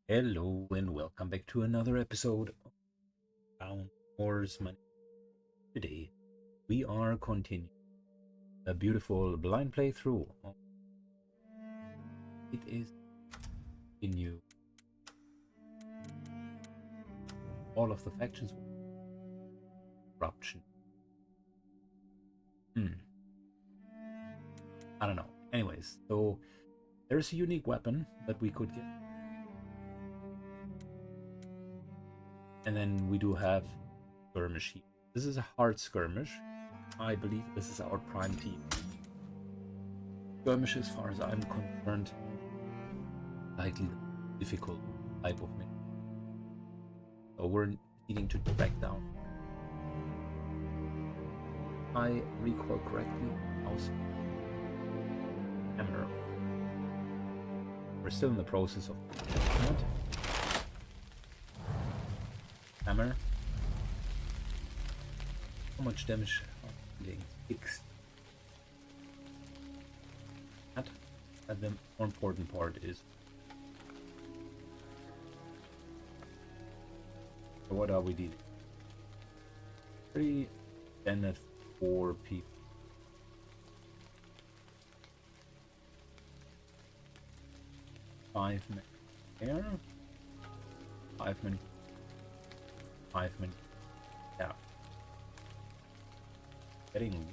Hello, and welcome back to another episode of Town Wars. Today, we are continuing a beautiful blind playthrough. It is continue all of the factions. Corruption. I don't know. Anyways, so there's a unique weapon that we could get. And then we do have skirmish here. This is a hard skirmish. I believe this is our prime team. Skirmish, as far as I'm concerned, likely the difficult type of mission. So we're needing to track down. I recall correctly, house hammer. We're still in the process of hammer. How much damage are we dealing? 6. And the more important part is what are we dealing? 3 and 4 people. Five men there. 5 men. 5 men. Yeah. Getting.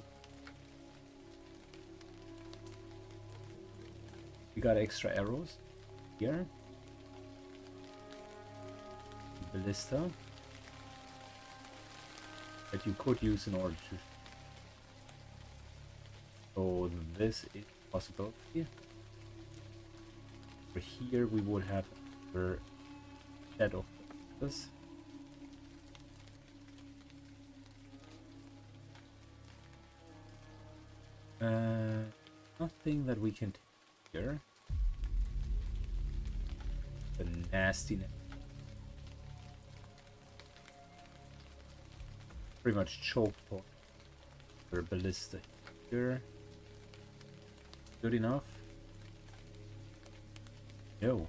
We got extra arrows here. Ballista that you could use in order to. So this is possible. For here we would have the head of this. Nothing that we can take here. The nastiness. Pretty much choked for their ballista here. Good enough? No.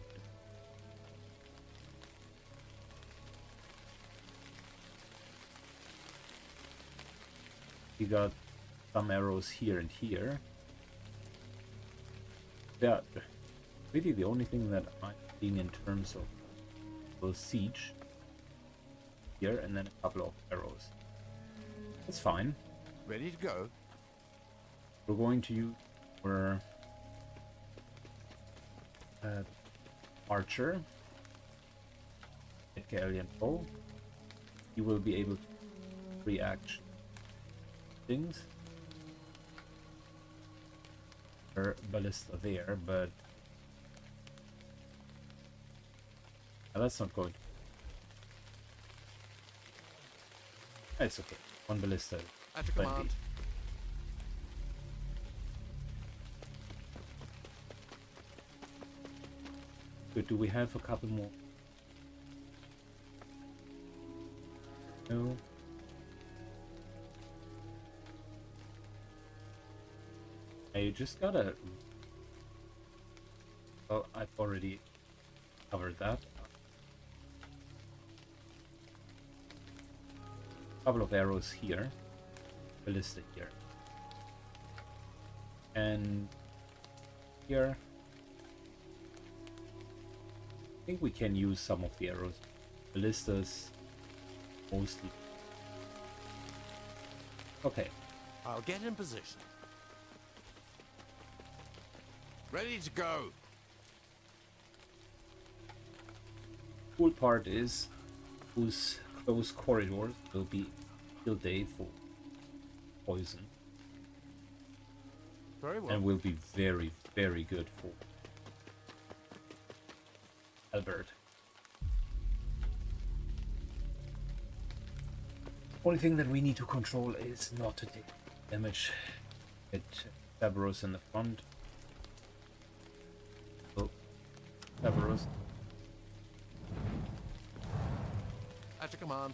We got some arrows here and here. Yeah, really the only thing that I'm seeing in terms of the siege here, and then a couple of arrows. That's fine. Ready to go. We're going to use our archer, alien bow. He will be able to react things. Her ballista there, but that's not going to. It's okay. One ballista. At your command. Good. Do we have a couple more? No. I just gotta. Well, I've already covered that. Couple of arrows here, ballista here, and here. I think we can use some of the arrows. Ballistas mostly. Okay. I'll get in position. Ready to go. Cool part is whose close corridors will be field day for poison. Very well. And will be very, very good for Albert. Only thing that we need to control is not to take damage at Cerberus in the front. So, Cerberus. At your command.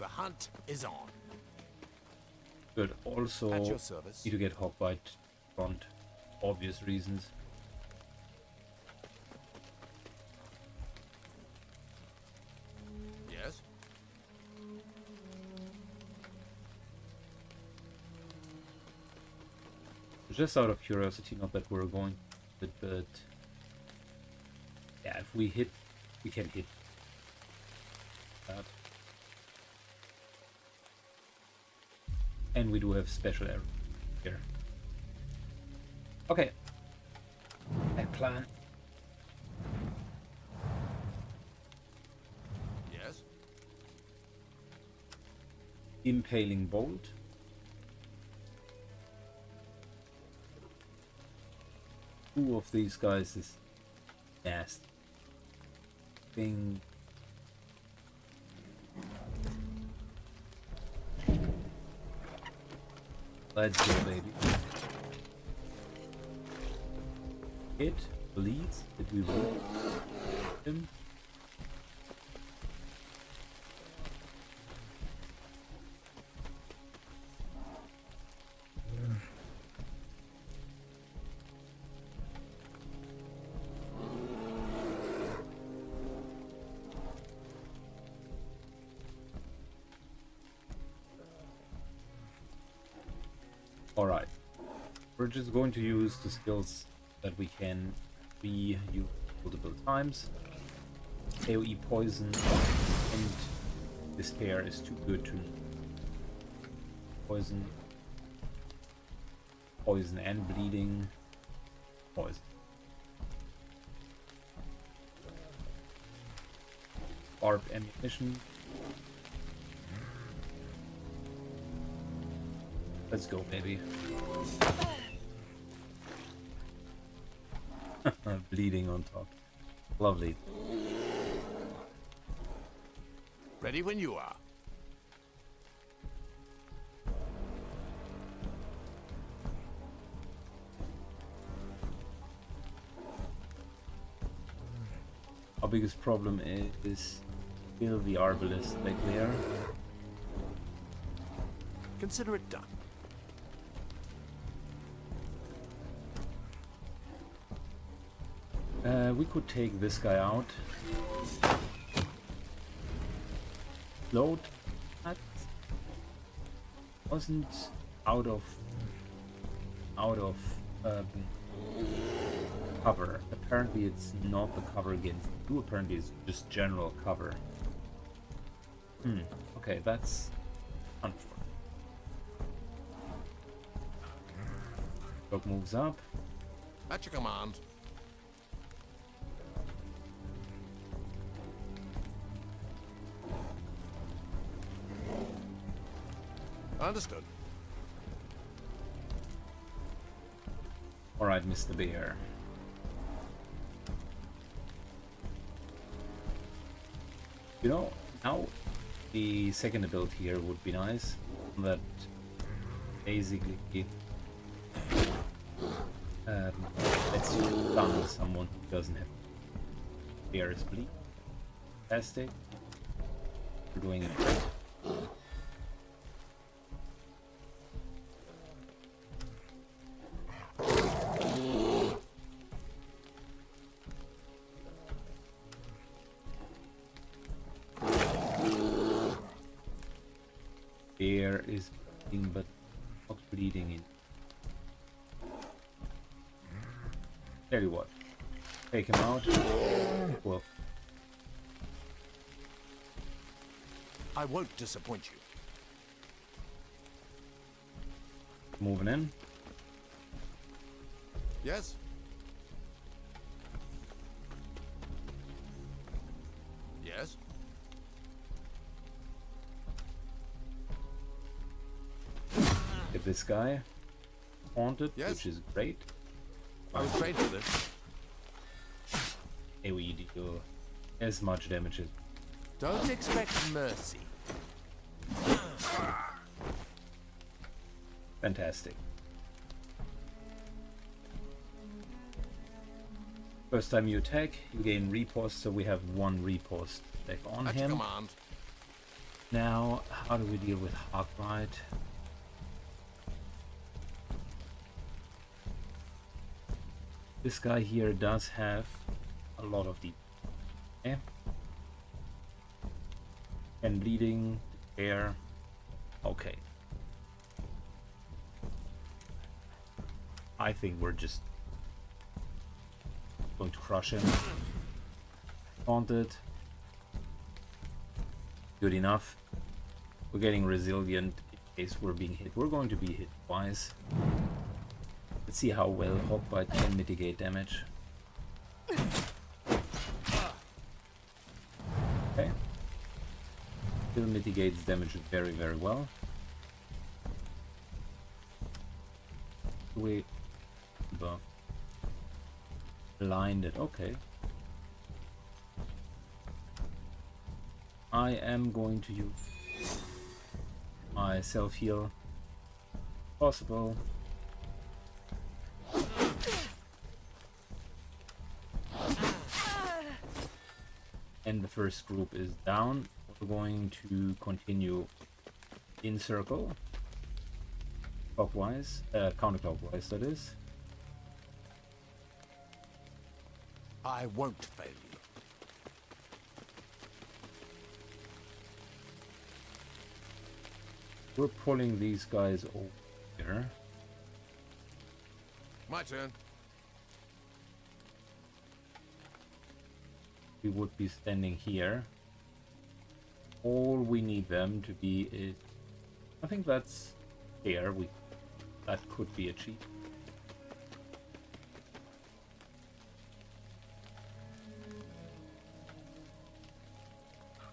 The hunt is on. Good. Also, At your service. need to get Hogbite front. Obvious reasons. Yes. Just out of curiosity, not that we're going to, but yeah, if we hit, we can hit that. And we do have special arrows here. Okay. I plan. Yes. Impaling bolt. Two of these guys is nasty. Thing. Let's go, baby. Hit, bleeds. Did we roll him? Alright, we're just going to use the skills that we can reuse multiple times. AoE poison and despair is too good to poison. Poison and bleeding. Poison. Barbed ammunition. Let's go, baby. Bleeding on top. Lovely. Ready when you are. Our biggest problem is still the arbalist back there. Consider it done. We could take this guy out. Load. That wasn't out of cover. Apparently it's not the cover against you. Apparently it's just general cover. Okay, that's unfortunate. Dog moves up. At your command. Understood. Alright, Mr. Bear. You know, now the second ability here would be nice. That basically lets you stun someone who doesn't have Bear's bleed. Fantastic. We're doing it great. Bear is bleeding, but not bleeding in. Tell you what, take him out. Well, I won't disappoint you. moving in. Yes? Yes? Get this guy haunted, Yes. which is great. I was trained for this. AoE deal as much damage as Don't expect mercy. fantastic. First time you attack, you gain riposte, so we have one riposte back on At your him. command. Now, how do we deal with Hawkbite? This guy here does have a lot of deep. Okay. And bleeding, air. Okay. I think we're just going to crush him. Taunted. Good enough. We're getting resilient in case we're being hit. We're going to be hit twice. Let's see how well Hawkbite can mitigate damage. Okay. Still mitigates damage very, very well. We blinded. Okay. I am going to use my self-heal. Possible. And the first group is down. We're going to continue in circle. Clockwise. Counterclockwise, that is. I won't fail you. We're pulling these guys over here. My turn. We would be standing here. All we need them to be is... I think that's fair. That could be achieved.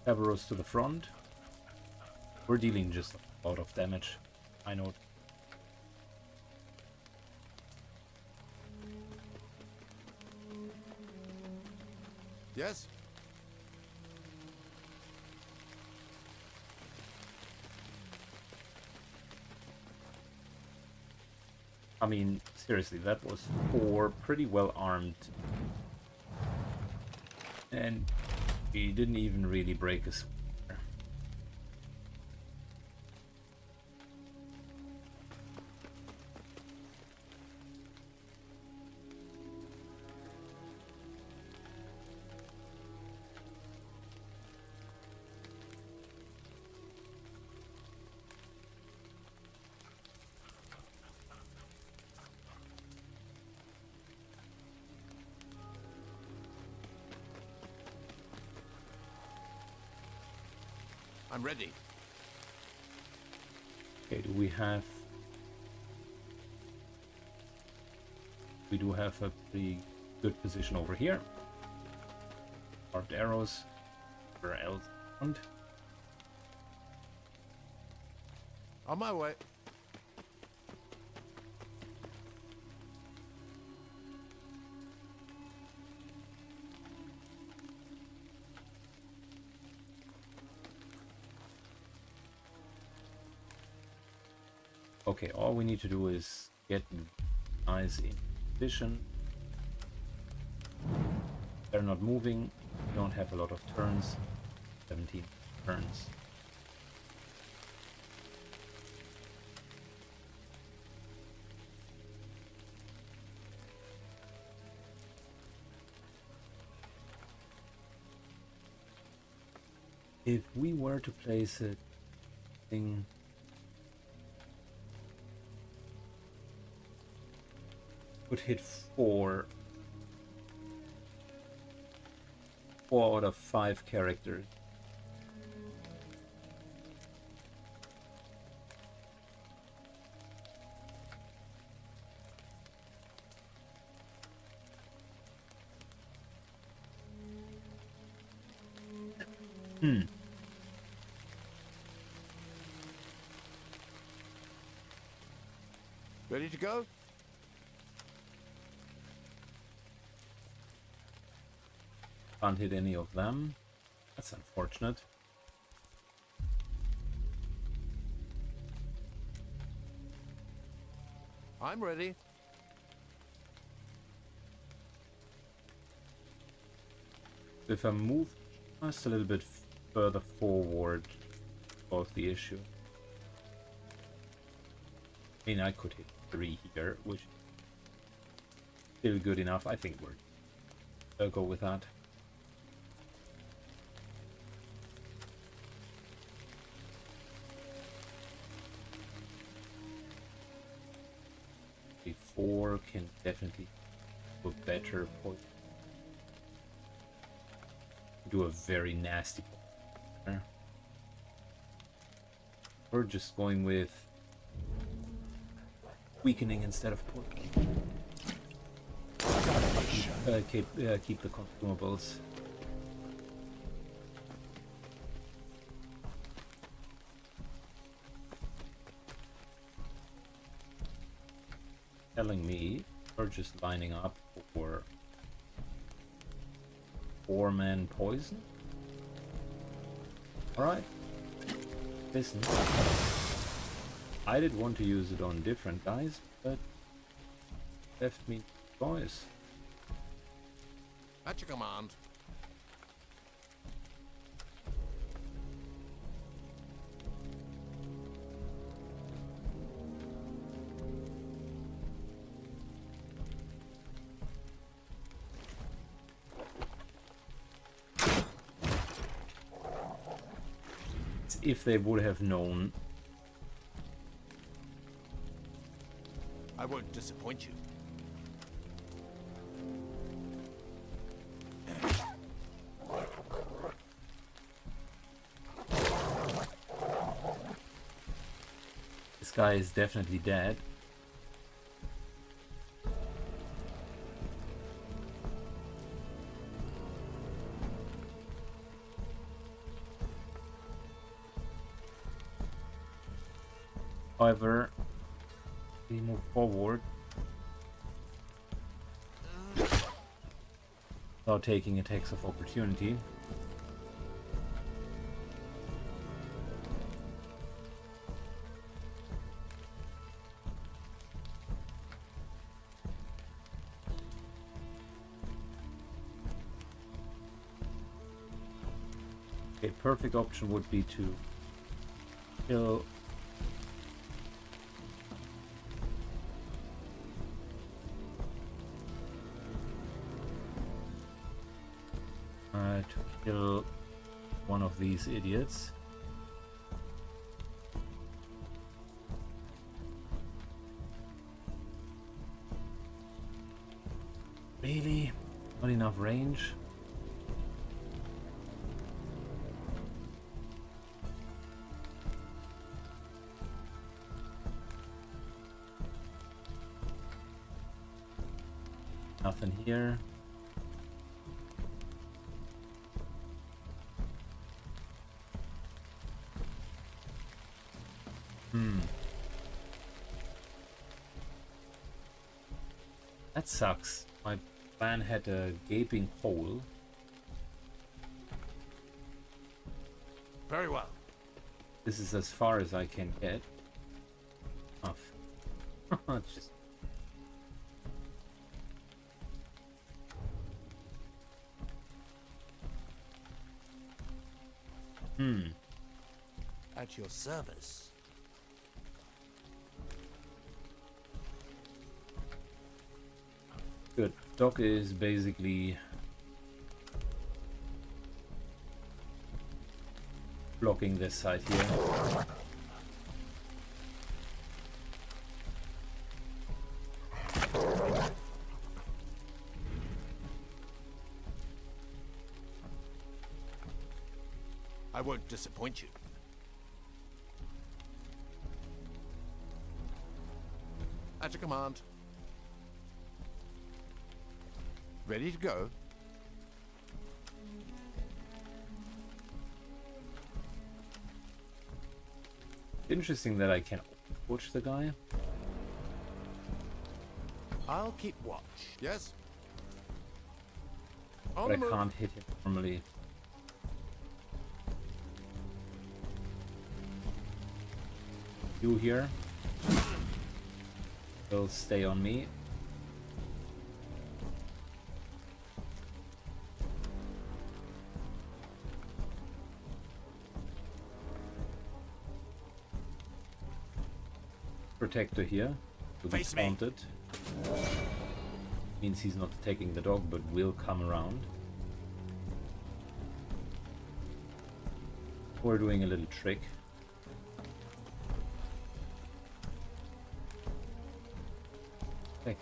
Cerberus to the front. We're dealing just a lot of damage. I know. Yes? I mean, seriously, that was 4 pretty well armed. And he didn't even really break a square. I'm ready. Okay, do we have... We do have a pretty good position over here. Barbed arrows. Where else? And On my way. okay, all we need to do is get eyes in position. They're not moving. We don't have a lot of turns. 17 turns. If we were to place a thing, would hit 4 out of 5 characters. Ready to go? Can't hit any of them. That's unfortunate. I'm ready. If I move just a little bit further forward, solve the issue. I mean, I could hit 3 here, which is still good enough. I think I'll go with that. The 4 can definitely do a better point. Do a very nasty point. We're just going with weakening instead of poison. Keep the consumables. Telling me we're just lining up for 4-man poison. Alright. Listen. I did want to use it on different guys, but left me choice. At your command. If they would have known. I won't disappoint you. This guy is definitely dead. However, we move forward without taking attacks of opportunity. A perfect option would be to kill one of these idiots. Really? Not enough range? Nothing here. That sucks. My plan had a gaping hole. Very well. This is as far as I can get. Oh. It's just... At your service. Good. Doc is basically blocking this side here. I won't disappoint you. At your command. Ready to go. Interesting that I can push the guy. I'll keep watch. Yes. On But I the move. can't hit him normally. You here will stay on me. protector here. So he's Face me. haunted. Means he's not attacking the dog, but will come around. We're doing a little trick. Heck.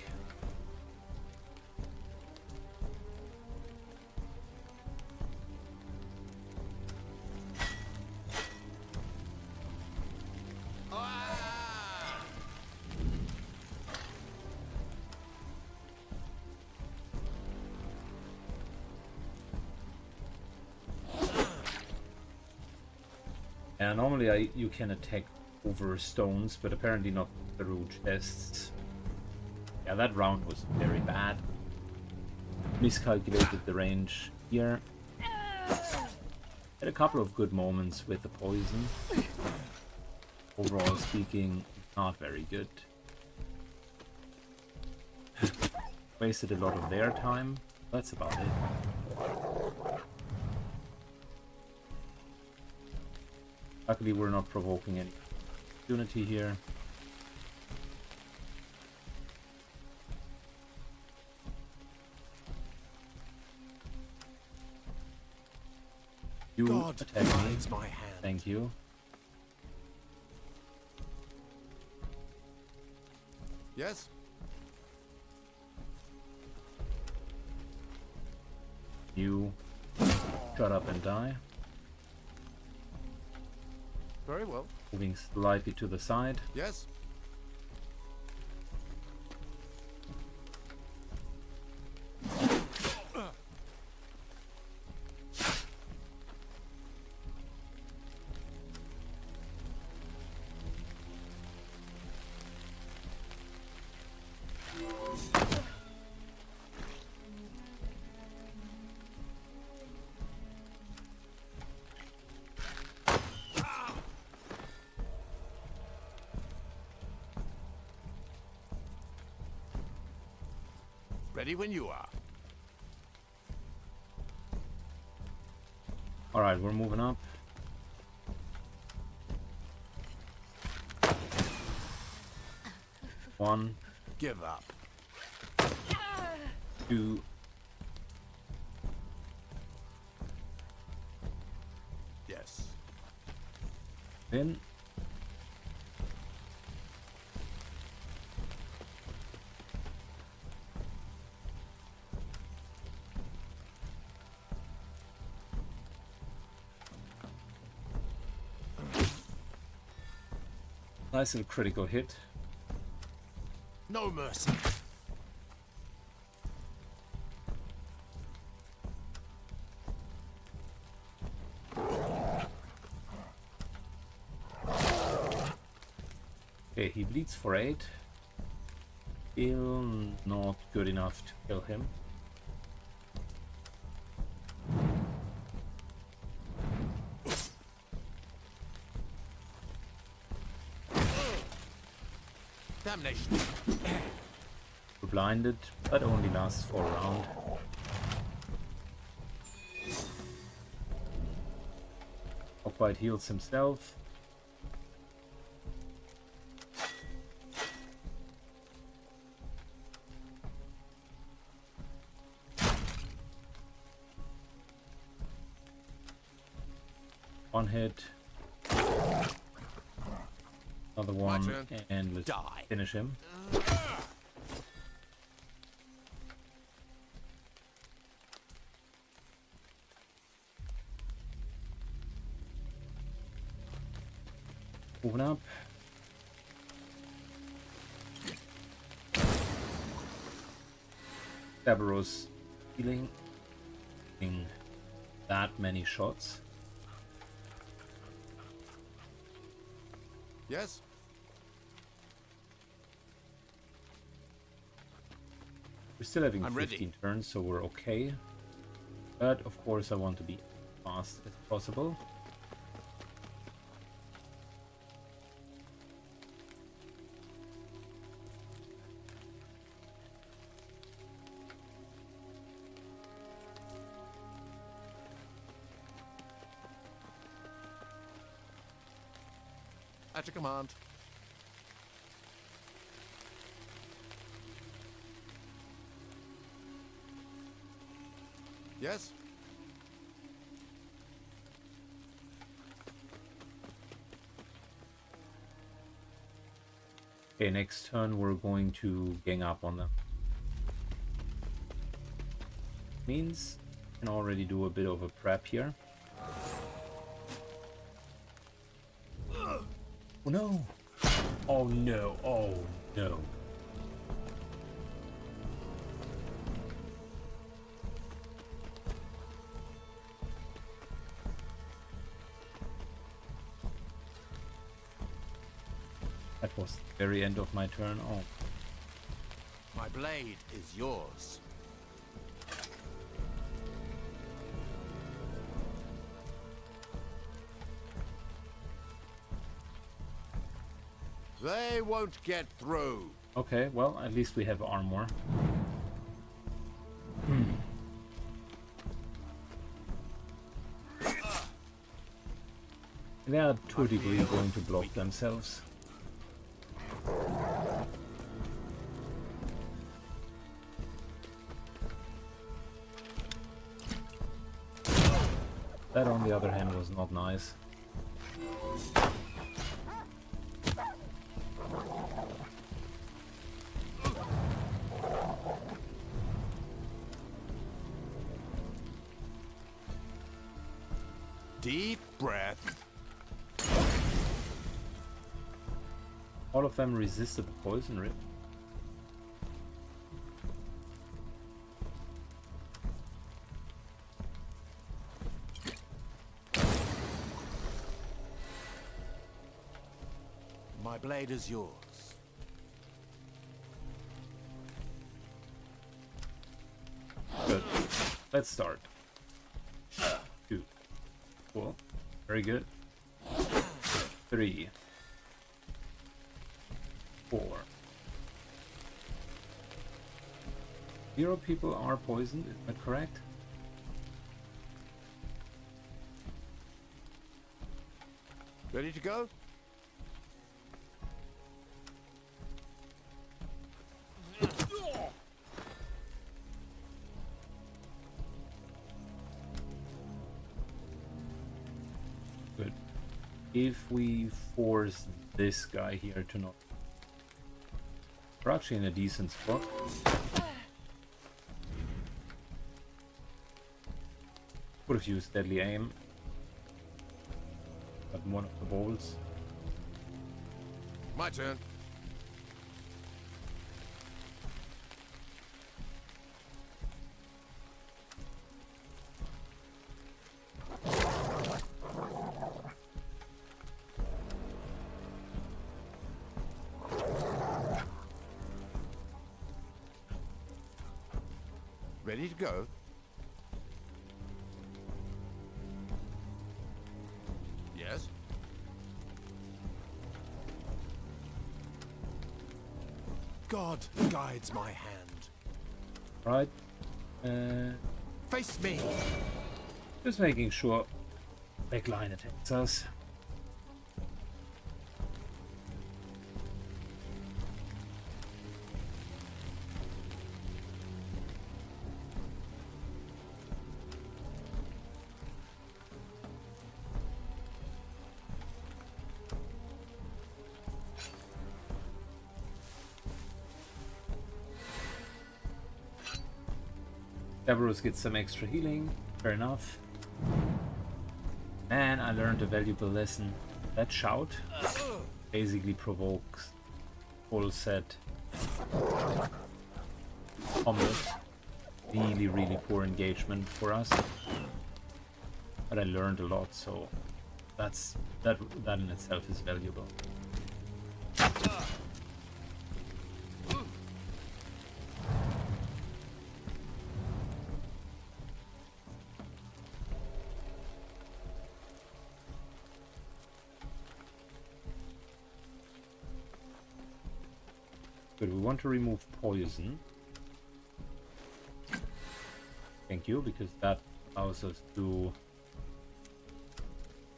Normally you can attack over stones, but apparently not through chests. Yeah, that round was very bad. Miscalculated the range here. Had a couple of good moments with the poison. Overall speaking, not very good. Wasted a lot of their time. That's about it. Luckily, we're not provoking any opportunity here. You God attack me. guides my hand. Thank you. Yes? You shut up and die. Very well. Moving slightly to the side. Yes? Ready when you are. Alright, we're moving up. One, Give up. 2. Yes. In. Nice little critical hit. No mercy. Okay, he bleeds for 8. Still not good enough to kill him. Damnation. We're blinded, but only lasts for a round. Not quite heals himself. One hit. Another one, turn. and let's Die. finish him. Moving up. Cerberus healing. Taking that many shots. Yes? We're still having I'm 15 ready. turns, so we're okay. But of course I want to be as fast as possible. At your command. Yes? Okay, next turn we're going to gang up on them. Means I can already do a bit of a prep here. Oh no! Oh no! Oh no! That was the very end of my turn. Oh. My blade is yours. They won't get through. Okay, well, at least we have armor. They are to a degree going to block themselves. That, on the other hand, was not nice. Deep breath. All of them resisted the poison rip. My blade is yours. Good. Let's start. 2. Cool. Very good. 3. 4. 0 people are poisoned, is that correct? Ready to go? Good. If we force this guy here to not... We're actually in a decent spot. Would have used deadly aim. But one of the bolts. My turn. Ready to go? Yes? God guides my hand. Right. Face me! Just making sure backline attacks us. Cerberus gets some extra healing, fair enough. And I learned a valuable lesson. That shout basically provokes full set combat. Really, really poor engagement for us. But I learned a lot, so that in itself is valuable. Good, we want to remove poison. Thank you, because that allows us to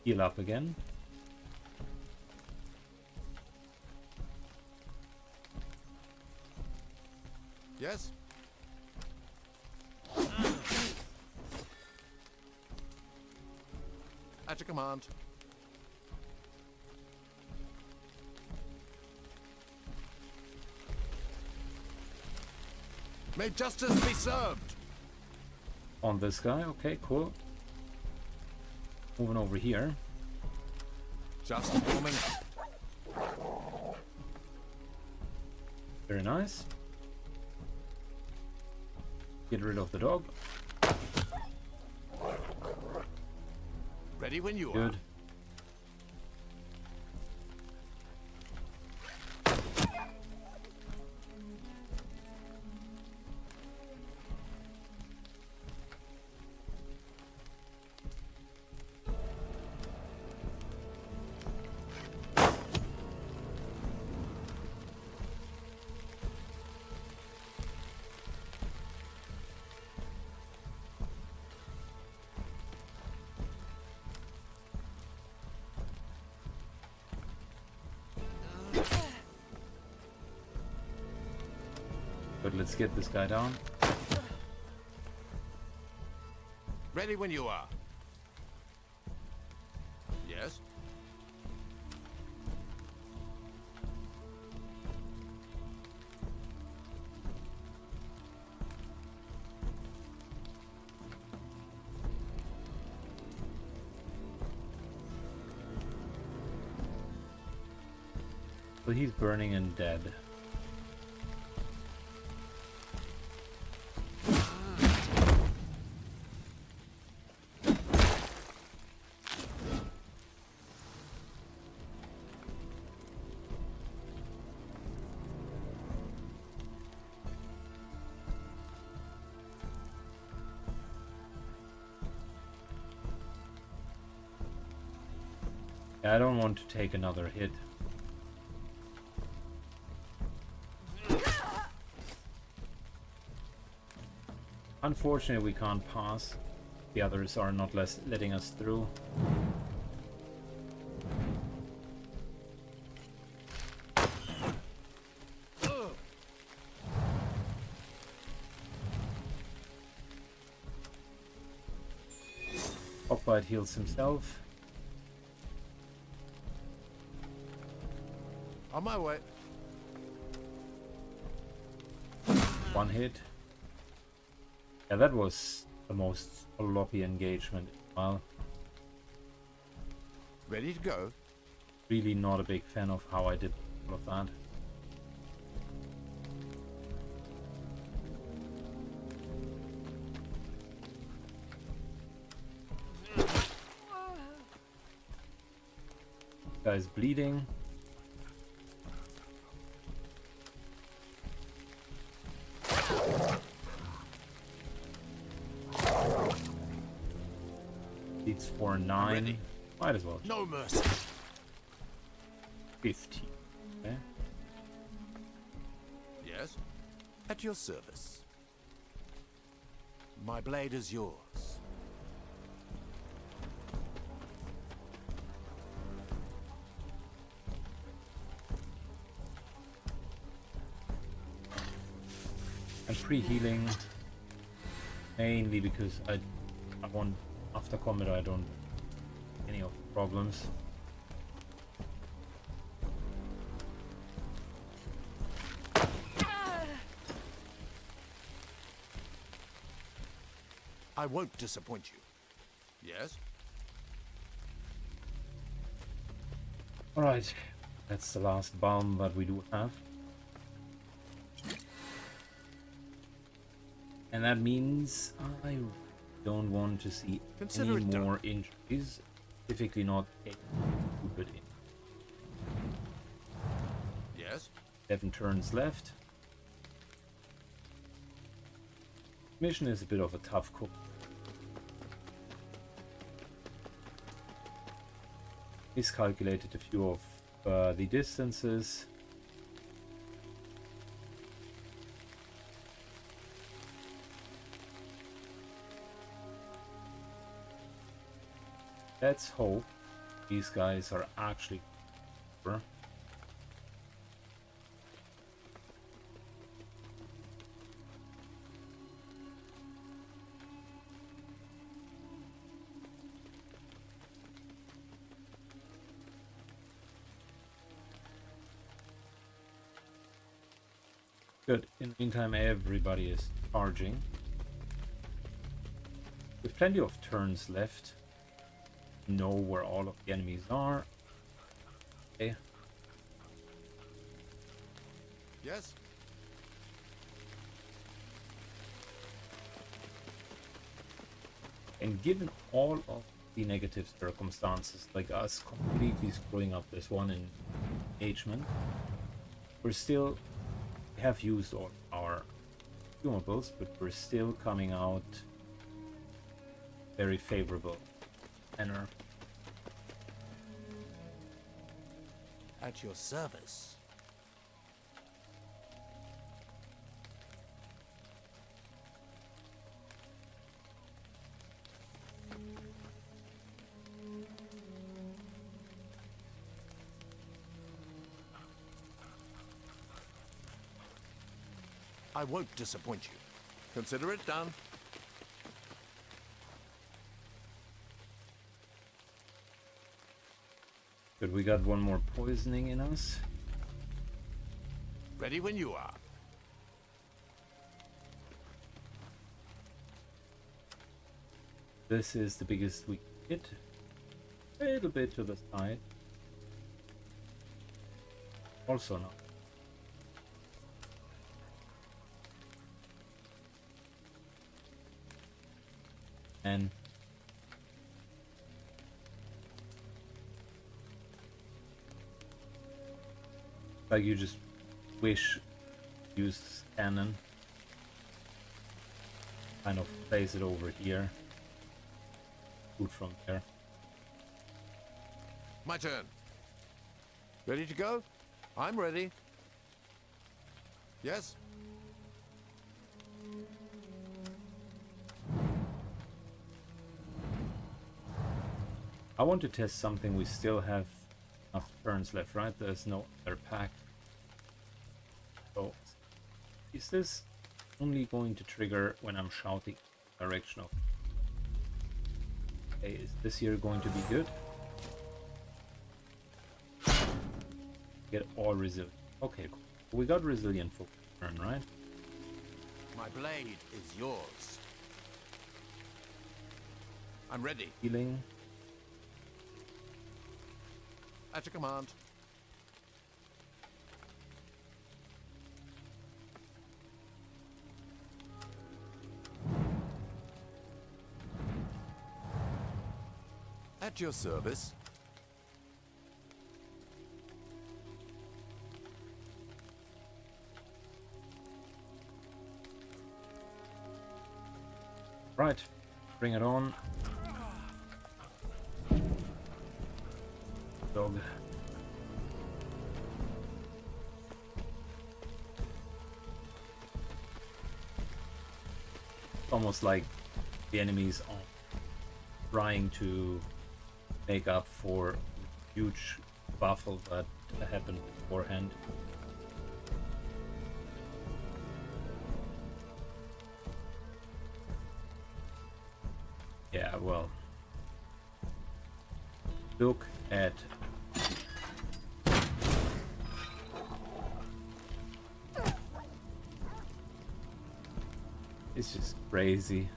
heal up again. Yes? At your command. May justice be served. On this guy, okay, cool. Moving over here. Just informing. Very nice. Get rid of the dog. Ready when you are. Good. But let's get this guy down. Ready when you are. Yes? So he's burning and dead. I don't want to take another hit. Unfortunately, we can't pass. The others are not letting us through. Hawkbite heals himself. On my way. One hit. Yeah, that was the most sloppy engagement. Well, Ready to go. really not a big fan of how I did all of that. Guy's bleeding. Leads for 9. Ready. Might as well. No mercy. 50. Okay. Yes? At your service. My blade is yours. I'm pre-healing mainly because I want after combat I don't any of the problems. I won't disappoint you. Yes? Alright, that's the last bomb that we do have. And that means I don't want to see Consider any it done. more injuries, specifically not a stupid in. Yes? 7 turns left. Mission is a bit of a tough cook. Miscalculated a few of the distances. Let's hope these guys are actually. Good. In the meantime, everybody is charging. With plenty of turns left. Know where all of the enemies are. Okay. Yes? And given all of the negative circumstances, like us completely screwing up this one engagement, we have used all our consumables, but we're still coming out very favorable manner. At your service. I won't disappoint you. Consider it done. Good, we got one more poisoning in us. Ready when you are. This is the biggest we can hit. A little bit to the side. Also not. And like you just wish use cannon. Kind of place it over here. Shoot from there. My turn. Ready to go? I'm ready. Yes? I want to test something. We still have enough turns left, right? There's no other pack. So, is this only going to trigger when I'm shouting direction of? Okay, is this here going to be good? Get all resilient. Okay, cool. We got resilient for turn, right? My blade is yours. I'm ready. Healing. At your command. At your service. Right, bring it on. Dog. Almost like the enemies are trying to make up for huge buffle that happened beforehand. Yeah, well, look at it's just crazy.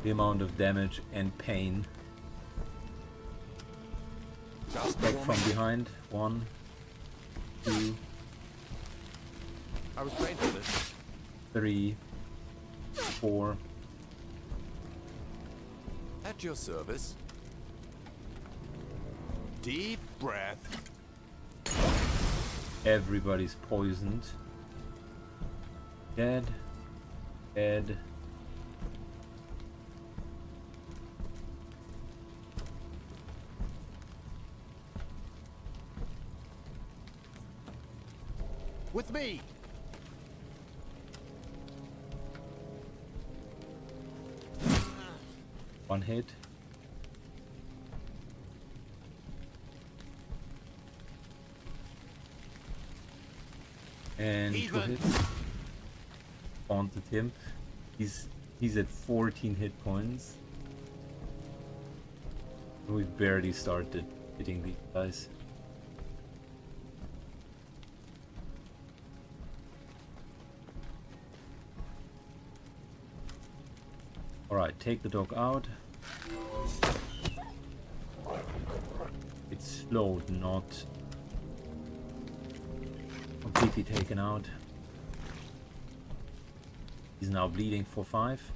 The amount of damage and pain. Just Back from behind. 1, 2, I was trained for this. 3, 4. At your service. Deep breath. Everybody's poisoned. Dead. Dead. With me. One hit. And 2 Even. hits. Haunted him. He's at 14 hit points. We barely started hitting these guys. Alright, take the dog out. It's slowed, not completely taken out. He's now bleeding for 5.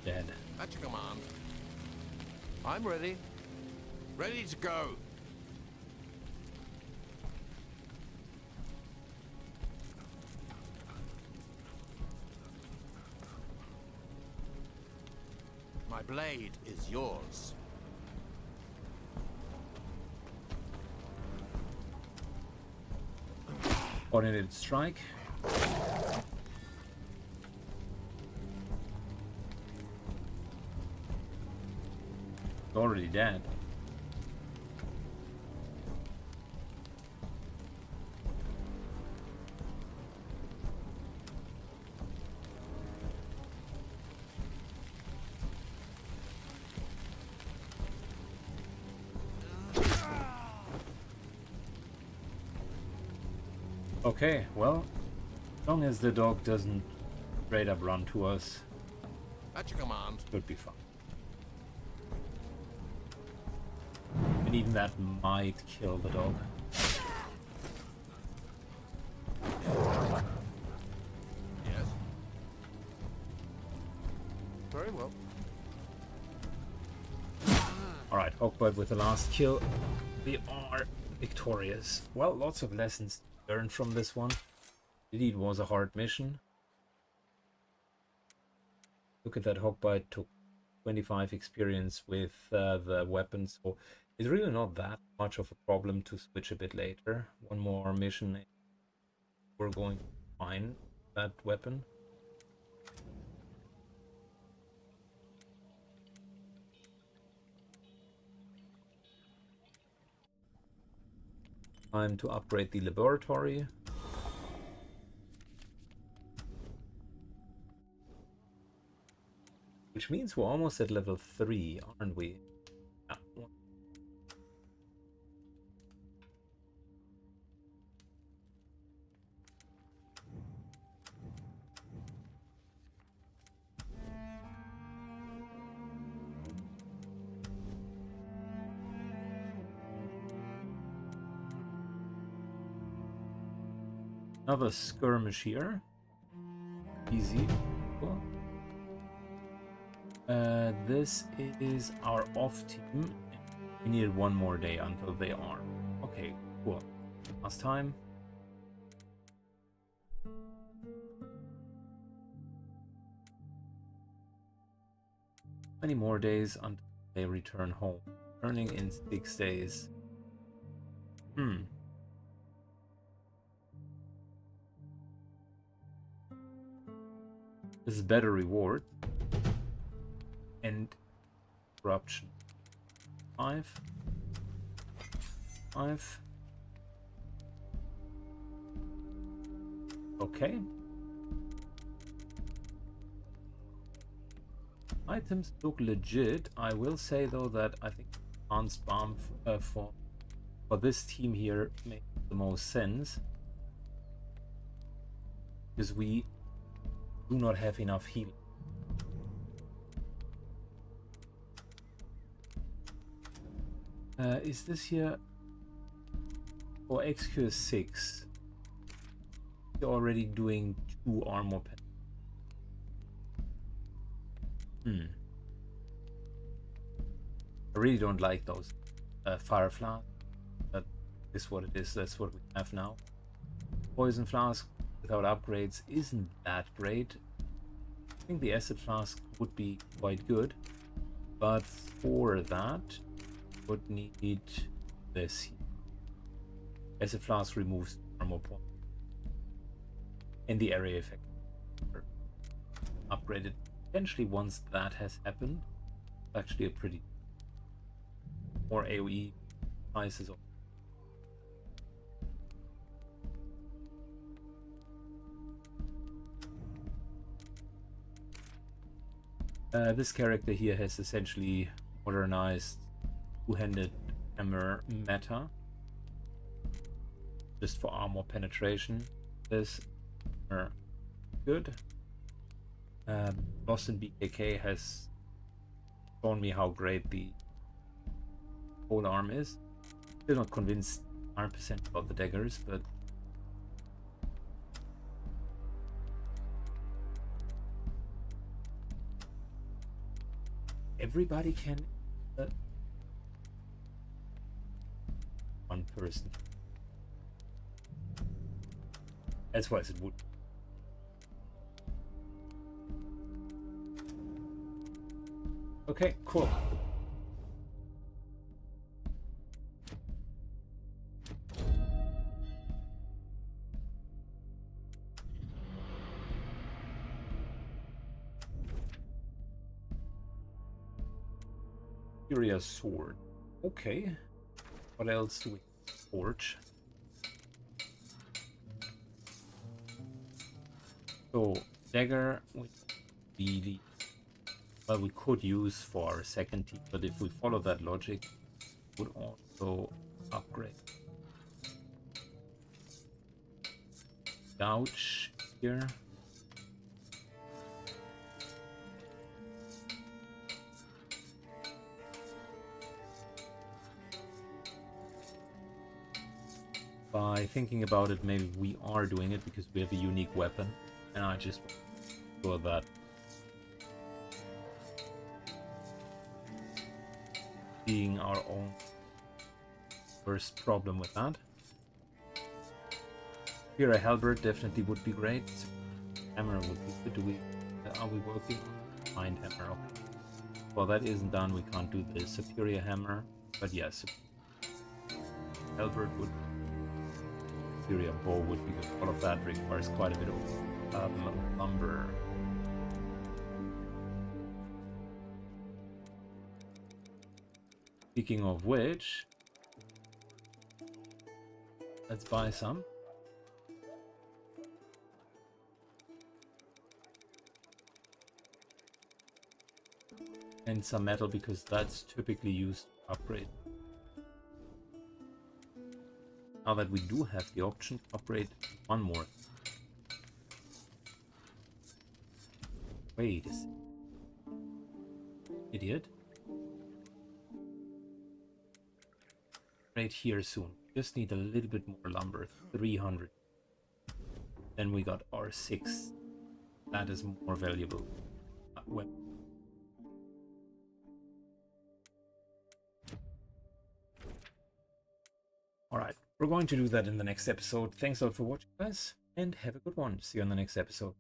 Dead. At your command. I'm ready. Ready to go. My blade is yours. Coordinated strike. Already dead. Okay, well, as long as the dog doesn't straight up run to us, At your command. should be fine. And even that might kill the dog. Yes. Very well. Alright, Hawkbird with the last kill. We are victorious. Well, lots of lessons learned from this one. Indeed, it was a hard mission. Look at that, Hawkbite took 25 experience with the weapons, so it's really not that much of a problem to switch a bit later. One more mission, we're going to find that weapon. Time to upgrade the laboratory. Which means we're almost at level 3, aren't we? Yeah. Another skirmish here. Easy. Cool. This is our off team. We need one more day until they are. Okay, cool. Last time. Many more days until they return home. Returning in 6 days. This is better reward. And corruption. 5. 5. Okay. Items look legit. I will say though that I think advanced bomb for this team here makes the most sense, because we do not have enough healing. Is this here for XQ6? You're already doing 2 armor pen. I really don't like those fire flask. That is what it is. That's what we have now. Poison flask without upgrades isn't that great. I think the acid flask would be quite good, but for that would need this. Acid flask removes armor point and the area effect. Upgraded potentially once that has happened. Actually a pretty more AoE prices. This character here has essentially modernized two-handed hammer meta. just for armor penetration. This are good. Lost in BKK has shown me how great the whole arm is. Still not convinced 100% about the daggers, but everybody can. One person. As well as it would. Okay, cool. Furious sword. Okay. What else do we forge? So dagger would be the, well, we could use for our second team, but if we follow that logic, would also upgrade. Gouge here. By thinking about it, maybe we are doing it because we have a unique weapon, and I just saw that being our own first problem with that. Here a halberd definitely would be great. Hammer would be good. Are we working on mind hammer? Okay. Well, that isn't done. We can't do the superior hammer, but yes, halberd would. Superior bow would be good. All of that requires quite a bit of lumber. Speaking of which, let's buy some. And some metal, because that's typically used to upgrade. Now that we do have the option to upgrade one more. Wait a second. Idiot. Right here soon. Just need a little bit more lumber. 300. Then we got R6. That is more valuable. Weapon. Alright, we're going to do that in the next episode. Thanks a lot for watching, guys, and have a good one. See you on the next episode.